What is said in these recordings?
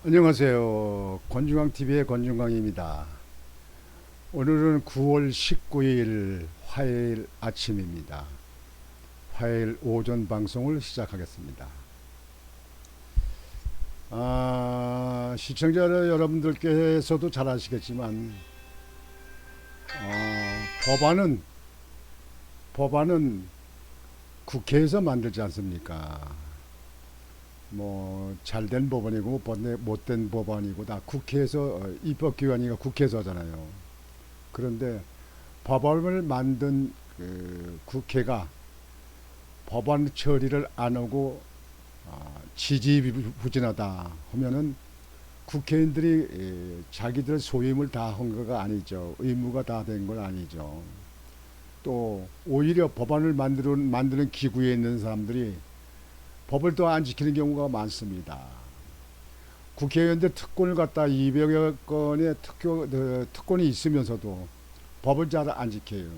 안녕하세요. 권중광TV의 권중광입니다. 오늘은 9월 19일 화요일 아침입니다. 화요일 오전 방송을 시작하겠습니다. 시청자 여러분들께서도 잘 아시겠지만 법안은 국회에서 만들지 않습니까? 뭐 잘된 법안이고 못된 법안이고 다 국회에서 입법기관이가 국회에서 하잖아요. 그런데 법안을 만든 그 국회가 법안 처리를 안 하고 지지부진하다 하면은 국회의원들이 자기들 소임을 다 한 거가 아니죠. 의무가 다 된 건 아니죠. 또 오히려 법안을 만드는 기구에 있는 사람들이 법을 또 안 지키는 경우가 많습니다. 국회의원들 특권을 갖다 200여 건의 특권이 있으면서도 법을 잘 안 지켜요.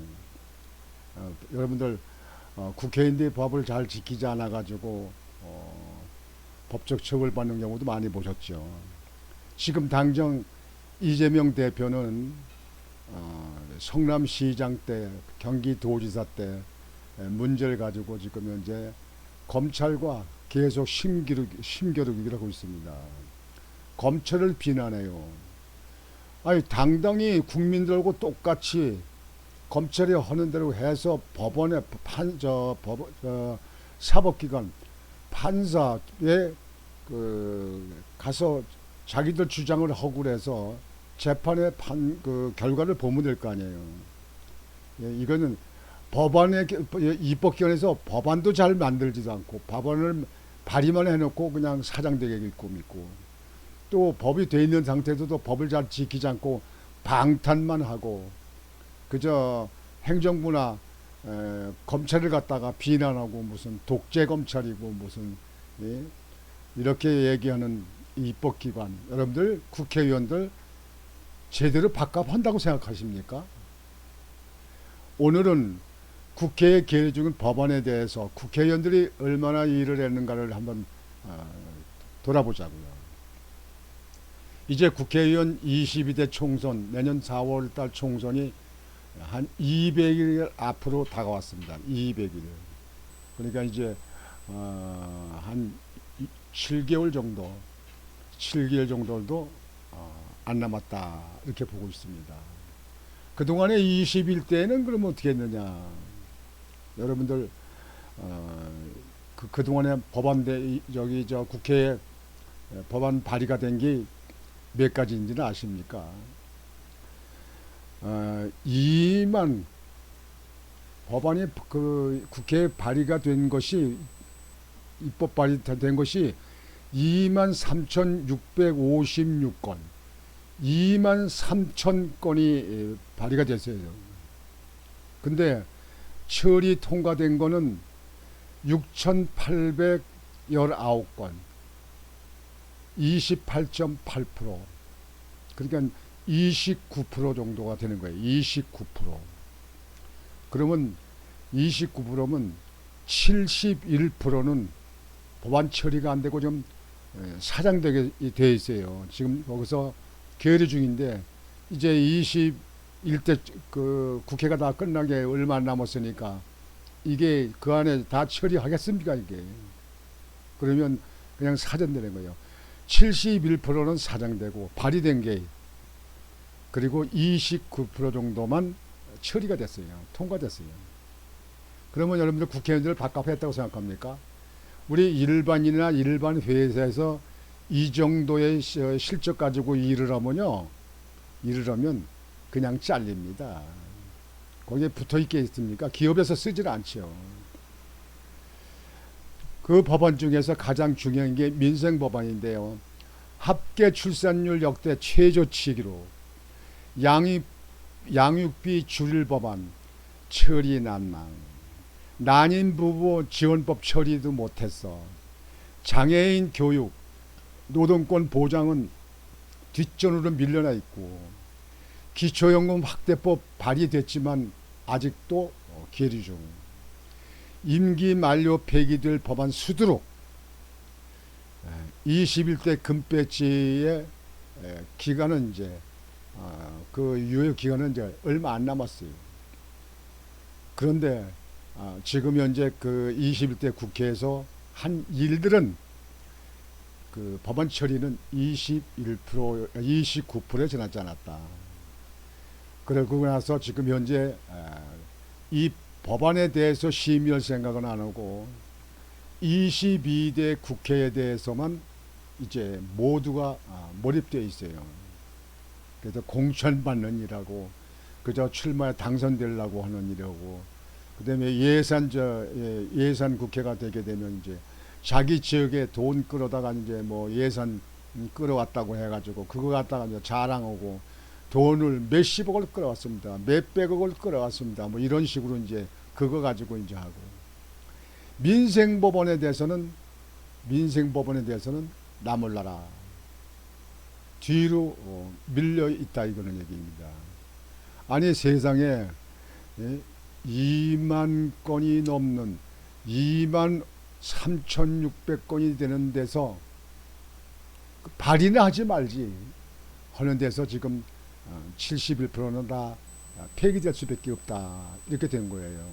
여러분들 국회의원들이 법을 잘 지키지 않아 가지고 법적 처벌받는 경우도 많이 보셨죠. 지금 당장 이재명 대표는 성남시장 때 경기도지사 때 문제를 가지고 지금 현재 검찰과 계속 심겨루기를 하고 있습니다. 검찰을 비난해요. 아니 당당히 국민들하고 똑같이 검찰이 하는 대로 해서 법원에 사법기관 판사에 가서 자기들 주장을 하고 그래서 재판의 결과를 보면 될 거 아니에요. 예, 이거는 법안의 입법기관에서 법안도 잘 만들지도 않고 법안을 발의만 해놓고 그냥 사장되게 있고 또 법이 돼 있는 상태에서도 법을 잘 지키지 않고 방탄만 하고 그저 행정부나 검찰을 갖다가 비난하고 무슨 독재 검찰이고 무슨 예? 이렇게 얘기하는 입법기관 여러분들 국회의원들 제대로 밥값한다고 생각하십니까? 오늘은 국회에 계류 중인 법안에 대해서 국회의원들이 얼마나 일을 했는가를 한번 돌아보자고요. 이제 국회의원 22대 총선 내년 4월달 총선이 한 200일 앞으로 다가왔습니다. 200일. 그러니까 이제 한 7개월 정도도 안 남았다 이렇게 보고 있습니다. 그동안에 21대에는 그럼 어떻게 했느냐? 여러분들 그동안에 국회에 법안 발의가 된 게 몇 가지인지는 아십니까? 2만 법안이 국회에 발의가 된 것이 입법 발의된 것이 2만 3,656건 2만 3천 건이 발의가 됐어요. 근데 처리 통과된 거는 6,819건 28.8% 그러니까 29% 정도가 되는 거예요. 29%. 그러면 29%면 71%는 법안 처리가 안 되고 좀 사장되게 돼 있어요. 지금 거기서 계류 중인데 이제 21대 국회가 다 끝나게 얼마 안 남았으니까 이게 그 안에 다 처리하겠습니까 이게? 그러면 그냥 사전되는 거예요. 71%는 사장되고 발의된 게 그리고 29% 정도만 처리가 됐어요. 통과됐어요. 그러면 여러분들 국회의원들 밥값했다고 생각합니까? 우리 일반인이나 일반 회사에서 이 정도의 실적 가지고 일을 하면 그냥 잘립니다. 거기에 붙어 있겠습니까? 기업에서 쓰질 않죠. 그 법안 중에서 가장 중요한 게 민생 법안인데요. 합계 출산율 역대 최저치기로 양육비 줄일 법안 처리 난망. 난임 부부 지원법 처리도 못했어. 장애인 교육, 노동권 보장은 뒷전으로 밀려나 있고 기초연금 확대법 발의됐지만 아직도 계류 중. 임기 만료 폐기될 법안 수두룩 21대 금배지의 기간은 이제 그 유효 기간은 이제 얼마 안 남았어요. 그런데 지금 현재 그 21대 국회에서 한 일들은 그 법안 처리는 29%에 지나지 않았다. 그러고 나서 지금 현재 이 법안에 대해서 심의할 생각은 안 하고 22대 국회에 대해서만 이제 모두가 몰입되어 있어요. 그래서 공천받는 일하고 그저 출마에 당선되려고 하는 일하고 그다음에 예산 국회가 되게 되면 이제 자기 지역에 돈 끌어다가 이제 뭐 예산 끌어왔다고 해가지고 그거 갖다가 이제 자랑하고 돈을 몇십억을 끌어왔습니다. 몇백억을 끌어왔습니다. 뭐 이런 식으로 이제 그거 가지고 이제 하고 민생법원에 대해서는 나몰라라 뒤로 밀려 있다 이거는 얘기입니다. 아니 세상에 2만 건이 넘는 2만 3,600건이 되는 데서 발의나 하지 말지 하는 데서 지금 71%는 다 폐기될 수밖에 없다 이렇게 된 거예요.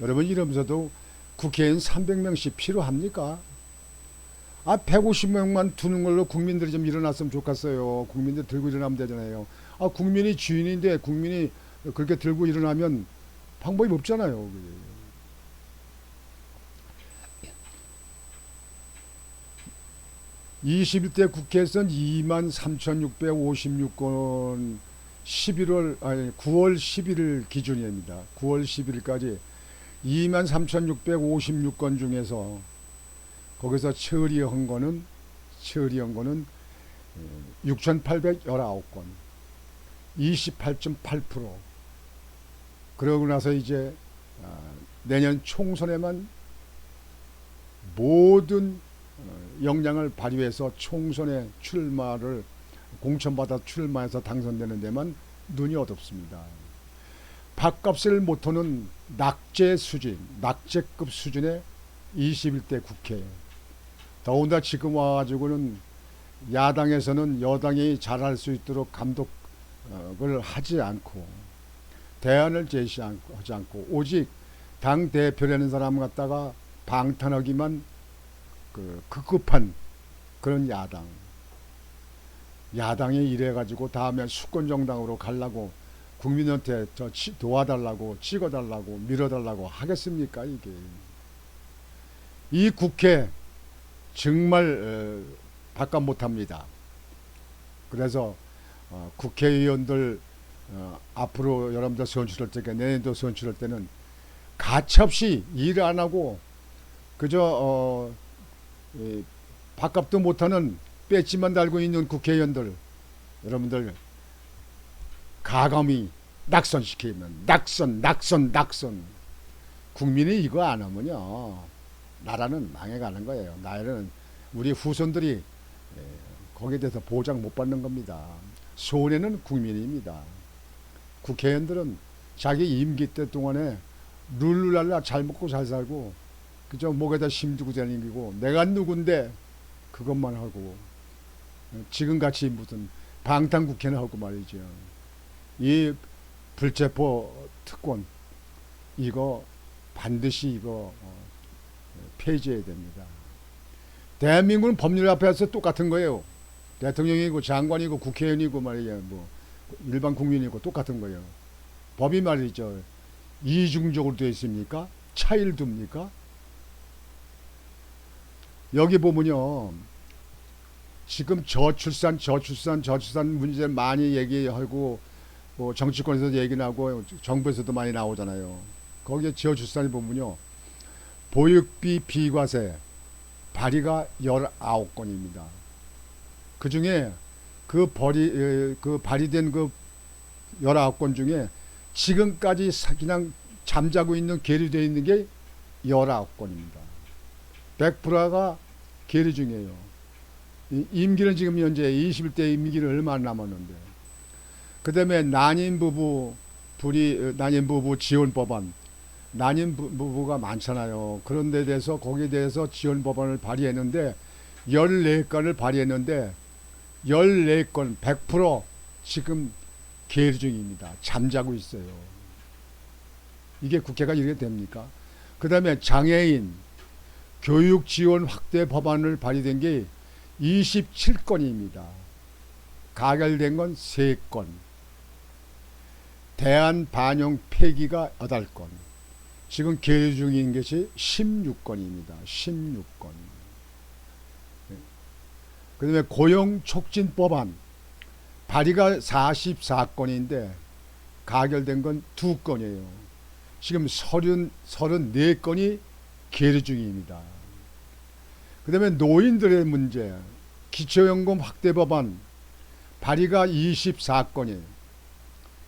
여러분 이러면서도 국회의원 300명씩 필요합니까? 150명만 두는 걸로 국민들이 좀 일어났으면 좋겠어요. 국민들 들고 일어나면 되잖아요. 국민이 주인인데 국민이 그렇게 들고 일어나면 방법이 없잖아요. 21대 국회에서는 23,656건 9월 11일 기준입니다. 9월 11일까지 23,656건 중에서 거기서 처리한 거는 6,819건 28.8%. 그러고 나서 이제 내년 총선에만 모든 역량을 발휘해서 총선에 출마를 공천받아 출마해서 당선되는 데만 눈이 어둡습니다. 밥값을 못하는 낙제급 수준의 21대 국회. 더군다나 지금 와가지고는 야당에서는 여당이 잘할 수 있도록 감독을 하지 않고 대안을 제시하지 않고 오직 당 대표라는 사람 갖다가 방탄하기만 급급한 그런 야당이 이래가지고 다음에 수권정당으로 가려고 국민한테 도와달라고 찍어달라고 밀어달라고 하겠습니까? 이게 이 국회 정말 바깥 못합니다. 그래서 국회의원들 앞으로 여러분들 선출할 때 내년도 선출할 때는 가차없이 일 안 하고 그저 밥값도 못하는 배지만 달고 있는 국회의원들 여러분들 가감히 낙선시키면 낙선 국민이 이거 안 하면요 나라는 망해가는 거예요. 나라는 우리 후손들이 거기에 대해서 보장 못 받는 겁니다. 손해는 국민입니다. 국회의원들은 자기 임기 때 동안에 룰루랄라 잘 먹고 잘 살고 그저 목에다 힘주고 다니고 내가 누군데 그것만 하고 지금같이 무슨 방탄국회나 하고 말이죠. 이 불체포 특권 이거 반드시 이거 폐지해야 됩니다. 대한민국은 법률 앞에서 똑같은 거예요. 대통령이고 장관이고 국회의원이고 말이야 뭐 일반 국민이고 똑같은 거예요. 법이 말이죠. 이중적으로 되어 있습니까? 차이를 둡니까? 여기 보면요. 지금 저출산 문제 많이 얘기하고 뭐 정치권에서도 얘기 나고 정부에서도 많이 나오잖아요. 거기에 저출산이 보면요. 보육비 비과세 발의가 19건입니다. 그 중에 그 발의된 그 19건 중에 지금까지 그냥 잠자고 있는 계류되어 있는 게 19건입니다. 100%가 계류 중이에요. 임기는 지금 현재 21대 임기를 얼마 안 남았는데 그 다음에 난임부부 지원법안 난임부부가 많잖아요. 그런 데 대해서 거기에 대해서 지원법안을 발의했는데 14건을 발의했는데 14건 100% 지금 계류 중입니다. 잠자고 있어요. 이게 국회가 이렇게 됩니까? 그 다음에 장애인 교육 지원 확대 법안을 발의된 게 27건입니다. 가결된 건 3건. 대안 반영 폐기가 8건. 지금 계류 중인 것이 16건입니다. 16건. 그 다음에 고용 촉진 법안 발의가 44건인데 가결된 건 2건이에요. 지금 34건이 계류 중입니다. 그 다음에 노인들의 문제 기초연금 확대 법안 발의가 24건이에요.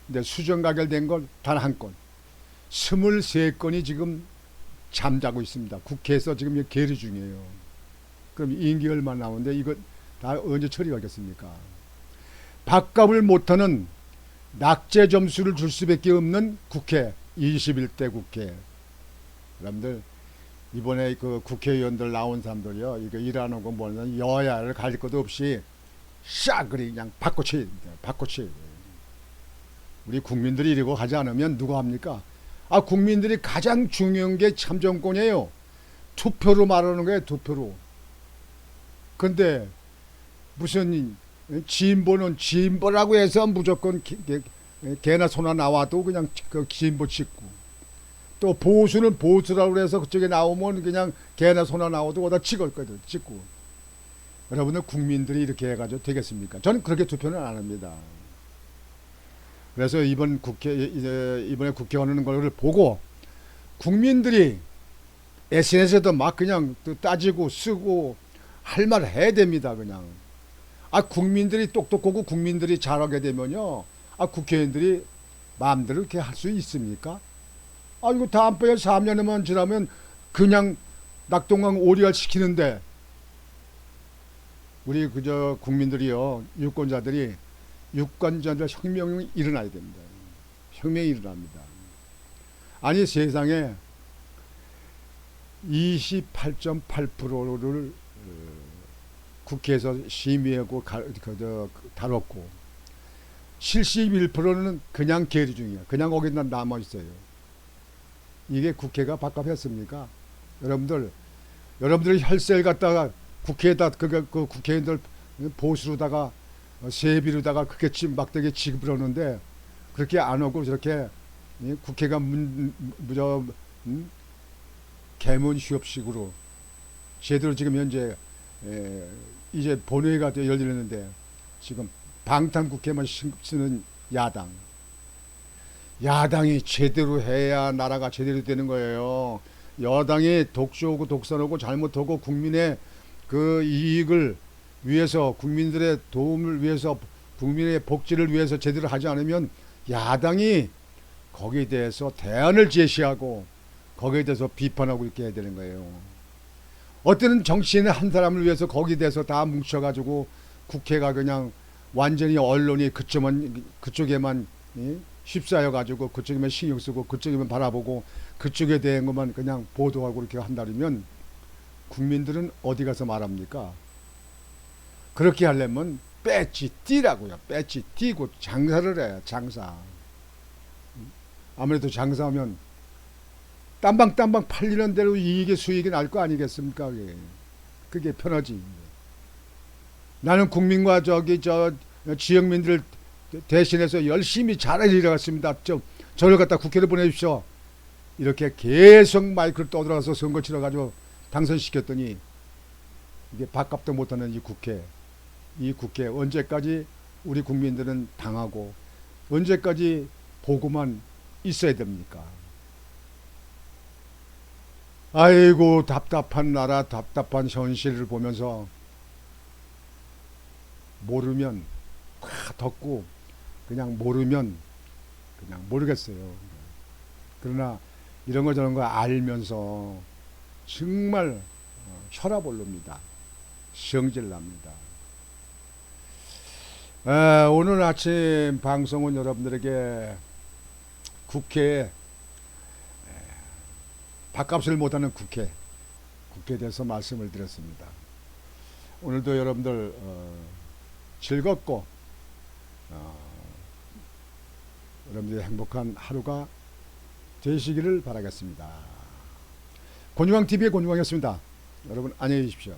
근데 수정 가결된 건 단 1건. 23건이 지금 잠자고 있습니다. 국회에서 지금 계류 중이에요. 그럼 임기 얼마 나오는데 이거 다 언제 처리하겠습니까? 밥값을 못하는 낙제 점수를 줄 수밖에 없는 국회, 21대 국회. 여러분들 이번에 그 국회의원들 나온 사람들이요, 이거 일하는 거 뭐냐, 여야를 가릴 것도 없이 싹그리 그냥 바꿔쳐야 됩니다. 바꿔쳐야 돼요. 우리 국민들이 이러고 가지 않으면 누가 합니까? 국민들이 가장 중요한 게 참정권이에요. 투표로 말하는 거예요, 투표로. 근데 무슨 진보는 진보라고 해서 무조건 개나 소나 나와도 그냥 그 진보 찍고, 또 보수는 보수라고 해서 그쪽에 나오면 그냥 개나 소나 나와도 거기다 찍을 거든 찍고. 여러분들 국민들이 이렇게 해가지고 되겠습니까? 저는 그렇게 투표는 안 합니다. 그래서 이번에 국회 하는 걸 보고 국민들이 SNS에도 막 그냥 따지고 쓰고 할 말 해야 됩니다. 그냥 국민들이 똑똑하고 국민들이 잘하게 되면요, 국회의원들이 마음대로 이렇게 할 수 있습니까? 이거 다음번에 3년만 지나면 그냥 낙동강 오리알 시키는데, 우리 그저 국민들이요, 유권자들 혁명이 일어나야 됩니다. 혁명이 일어납니다. 아니 세상에 28.8%를 국회에서 심의하고 다뤘고 71%는 그냥 계류 중이야. 그냥 거기다 남아 있어요. 이게 국회가 밥값했습니까? 여러분들 혈세를 갖다가 국회에다 그 국회의원들 보수로다가 세비로다가 그렇게 막대기 지급을 하는데, 그렇게 안 하고 저렇게 국회가 개문 휴업식으로 제대로 지금 현재 이제 본회의가 열리는데 지금 방탄국회만 쓰는 야당이 제대로 해야 나라가 제대로 되는 거예요. 여당이 독주하고 독선하고 잘못하고 국민의 그 이익을 위해서, 국민들의 도움을 위해서, 국민의 복지를 위해서 제대로 하지 않으면 야당이 거기에 대해서 대안을 제시하고 거기에 대해서 비판하고 이렇게 해야 되는 거예요. 어떤 정치인의 한 사람을 위해서 거기에 대해서 다 뭉쳐가지고 국회가 그냥 완전히 언론이 그쪽에만 휩싸여가지고 그쪽에만 신경 쓰고 그쪽에만 바라보고 그쪽에 대한 것만 그냥 보도하고 이렇게 한다면 국민들은 어디 가서 말합니까? 그렇게 하려면 배지 띄라고요. 배지 띄고 장사를 해야 장사. 아무래도 장사하면 땀방 팔리는 대로 이익의 수익이 날 거 아니겠습니까? 그게 편하지. 나는 국민과 지역민들 대신해서 열심히 잘할 일이었습니다. 저를 갖다 국회로 보내주십시오. 이렇게 계속 마이크를 떠들어가서 선거 치러가지고 당선시켰더니 이게 밥값도 못하는 이 국회 언제까지 우리 국민들은 당하고 언제까지 보고만 있어야 됩니까? 아이고, 답답한 나라, 답답한 현실을 보면서 모르면 덥고 그냥 모르면 그냥 모르겠어요. 그러나 이런 거 저런 거 알면서 정말 혈압 오릅니다. 성질 납니다. 오늘 아침 방송은 여러분들에게 국회에 밥값을 못하는 국회에 대해서 말씀을 드렸습니다. 오늘도 여러분들 즐겁고 여러분들의 행복한 하루가 되시기를 바라겠습니다. 곤유왕TV의 곤유왕이었습니다. 여러분 안녕히 계십시오.